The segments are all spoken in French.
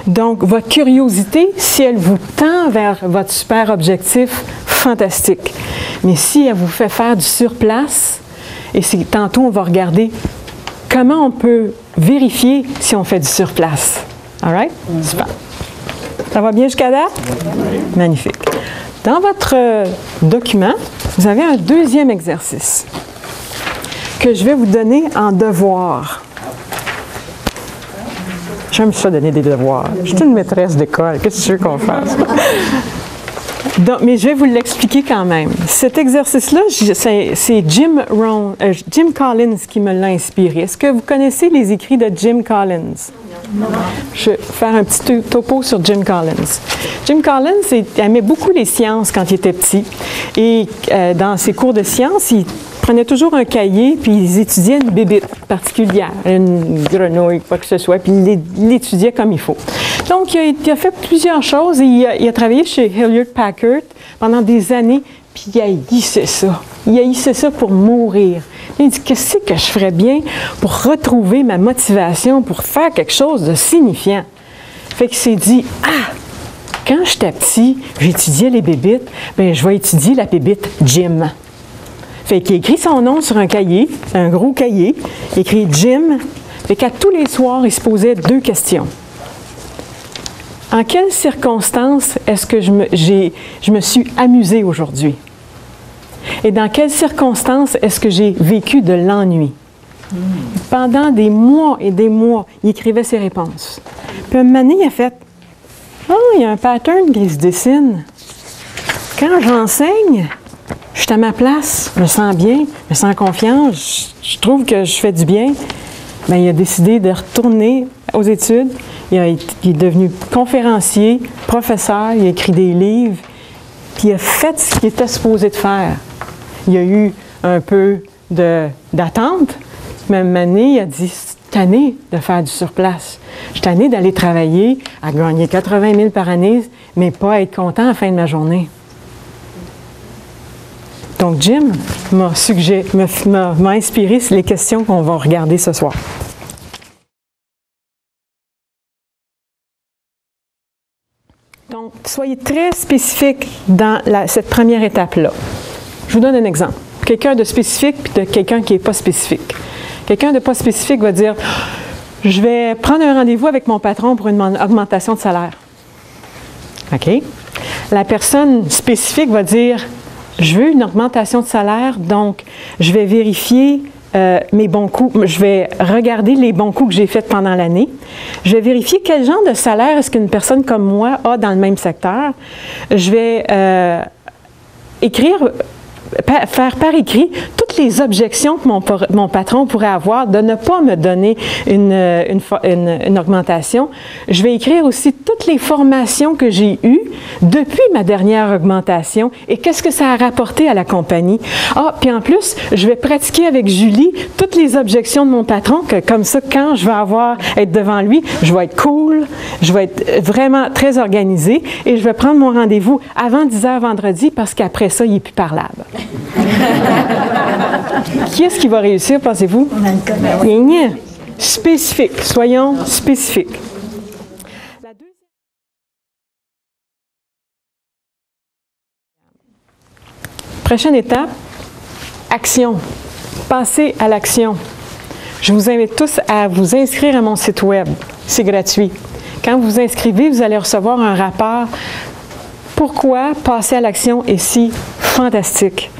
Donc, votre curiosité, si elle vous tend vers votre super objectif, fantastique. Mais si elle vous fait faire du surplace, et tantôt on va regarder comment on peut vérifier si on fait du surplace. All right? Super. Ça va bien jusqu'à date? Magnifique. Dans votre document, vous avez un deuxième exercice que je vais vous donner en devoir. J'aime ça donner des devoirs. Je suis une maîtresse d'école. Qu'est-ce que tu veux qu'on fasse? Donc, mais je vais vous l'expliquer quand même. Cet exercice-là, c'est Jim Collins qui me l'a inspiré. Est-ce que vous connaissez les écrits de Jim Collins? Non. Je vais faire un petit topo sur Jim Collins. Jim Collins aimait beaucoup les sciences quand il était petit. Et dans ses cours de sciences, il prenait toujours un cahier, puis ils étudiaient une bébite particulière, une grenouille, quoi que ce soit, puis il l'étudiait comme il faut. Donc, il a fait plusieurs choses et il a travaillé chez Hewlett-Packard pendant des années, puis il haïssait ça. Il haïssait ça pour mourir. Il dit, qu'est-ce que je ferais bien pour retrouver ma motivation, pour faire quelque chose de signifiant? Fait qu'il s'est dit, quand j'étais petit, j'étudiais les bébites, bien, je vais étudier la bébite Jim. Fait qu'il écrit son nom sur un cahier, un gros cahier, il écrit Jim. Fait qu'à tous les soirs, il se posait 2 questions. En quelles circonstances est-ce que je me suis amusée aujourd'hui? Et dans quelles circonstances est-ce que j'ai vécu de l'ennui? Pendant des mois et des mois, il écrivait ses réponses. Puis un moment donné, il a fait « Ah, il y a un pattern qui se dessine. Quand j'enseigne, je suis à ma place, je me sens bien, je me sens confiance, je trouve que je fais du bien. » Bien, il a décidé de retourner aux études. Il est devenu conférencier, professeur, il a écrit des livres, puis il a fait ce qu'il était supposé de faire. Il y a eu un peu d'attente, mais à un moment donné, il a dit, je suis tanné de faire du surplace. Je suis tanné d'aller travailler, à gagner 80 000 par année, mais pas être content à la fin de ma journée. Donc, Jim m'a inspiré sur les questions qu'on va regarder ce soir. Donc, soyez très spécifique dans cette première étape-là. Je vous donne un exemple. Quelqu'un de spécifique puis de quelqu'un qui n'est pas spécifique. Quelqu'un de pas spécifique va dire « Je vais prendre un rendez-vous avec mon patron pour une augmentation de salaire. » OK? La personne spécifique va dire « Je veux une augmentation de salaire, donc je vais vérifier mes bons coups, je vais regarder les bons coups que j'ai faits pendant l'année. Je vais vérifier quel genre de salaire est-ce qu'une personne comme moi a dans le même secteur. Je vais faire par écrit toutes les objections que mon patron pourrait avoir de ne pas me donner une augmentation. Je vais écrire aussi toutes les formations que j'ai eues depuis ma dernière augmentation et qu'est-ce que ça a rapporté à la compagnie. Puis en plus, je vais pratiquer avec Julie toutes les objections de mon patron, que comme ça, quand je vais être devant lui, je vais être cool, je vais être vraiment très organisée et je vais prendre mon rendez-vous avant 10h vendredi parce qu'après ça, il n'est plus parlable. Qui est-ce qui va réussir, pensez-vous? Spécifique. Soyons spécifiques. La prochaine étape, action. Passez à l'action. Je vous invite tous à vous inscrire à mon site web. C'est gratuit. Quand vous vous inscrivez, vous allez recevoir un rapport. Pourquoi passer à l'action est si fantastique?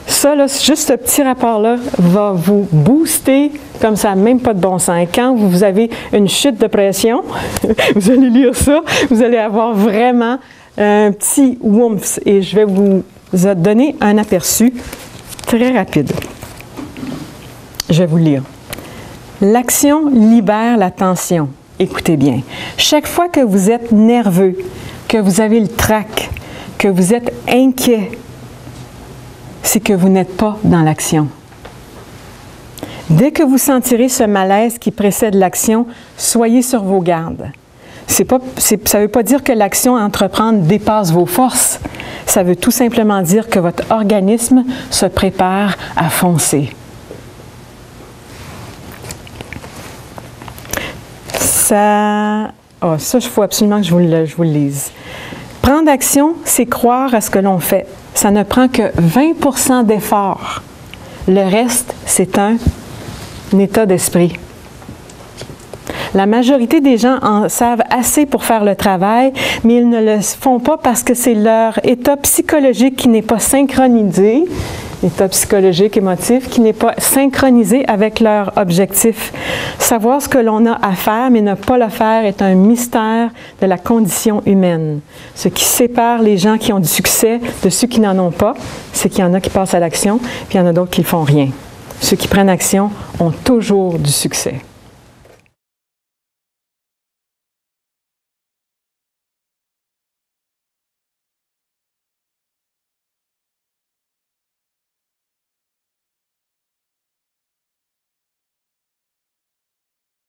Ça, là, juste ce petit rapport-là va vous booster comme ça, même pas de bon sens. Et quand vous avez une chute de pression, vous allez lire ça, vous allez avoir vraiment un petit wumps. Et je vais vous donner un aperçu très rapide. Je vais vous lire. L'action libère la tension. Écoutez bien. Chaque fois que vous êtes nerveux, que vous avez le trac, que vous êtes inquiet, c'est que vous n'êtes pas dans l'action. Dès que vous sentirez ce malaise qui précède l'action, soyez sur vos gardes. Ça ne veut pas dire que l'action à entreprendre dépasse vos forces. Ça veut tout simplement dire que votre organisme se prépare à foncer. Ça Ah, ça, il faut absolument que je vous le lise. Prendre action, c'est croire à ce que l'on fait. Ça ne prend que 20 % d'effort. Le reste, c'est un état d'esprit. La majorité des gens en savent assez pour faire le travail, mais ils ne le font pas parce que c'est leur état psychologique qui n'est pas synchronisé, état psychologique, émotif, qui n'est pas synchronisé avec leur objectif. Savoir ce que l'on a à faire, mais ne pas le faire, est un mystère de la condition humaine. Ce qui sépare les gens qui ont du succès de ceux qui n'en ont pas, c'est qu'il y en a qui passent à l'action, puis il y en a d'autres qui ne font rien. Ceux qui prennent action ont toujours du succès.